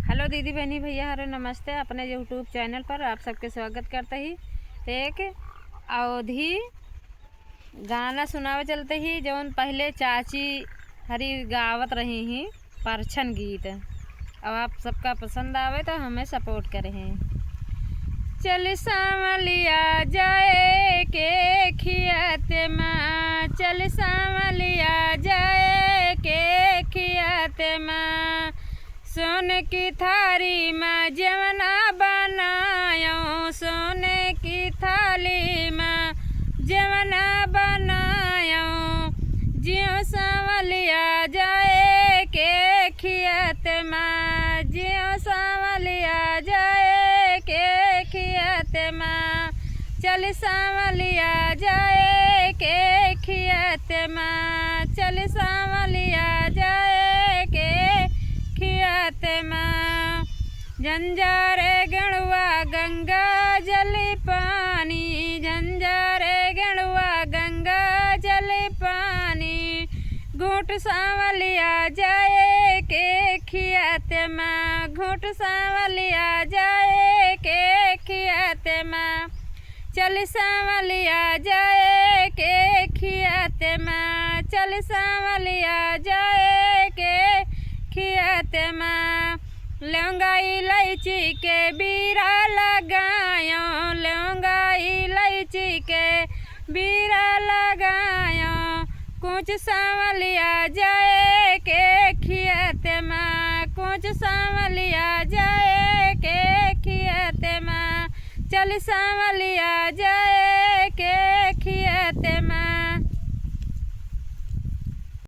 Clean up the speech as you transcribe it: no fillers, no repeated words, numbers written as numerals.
Hello दीदी बहनी भैया हरे नमस्ते। अपने यूट्यूब चैनल पर आप सबके स्वागत करते ही एक अवधि गाना सुनावे चलते ही जौन पहले चाची हरी गावत रही ही परछन गीत। अब आप सबका पसंद आवे तो हमें सपोर्ट करें। चल सांवलिया जाए के खियात माँ, चल सांवलिया जाए के खियात माँ, सोने की थारी में जवना बनायो, सोने की थाली में जवना बनायो, जियो सांवलिया जाए के खियात माँ, जियो सांवलिया जाए के खियात माँ, चल सांवलिया जाए के खियात माँ, चल सांवलिया जाए के खियात माँ। झंझारे गणुआ गंगा जल पानी, झंझारे गणुआ गंगा जल पानी, घूट सांवलिया जाए के खियात माँ, घूट सांवलिया जाए के खियात माँ, चल सांवलिया जाए के खियात माँ, चल सांवलिया जाए के खियात माँ। लौंगा इलायची के बीरा लगायो, लौंगा इलायची के बीरा लगायो, कुछ सांवलिया जाए के खियात माँ, कुछ सांवलिया जाए के खियात माँ, चल सांवलिया जाए के खियात माँ।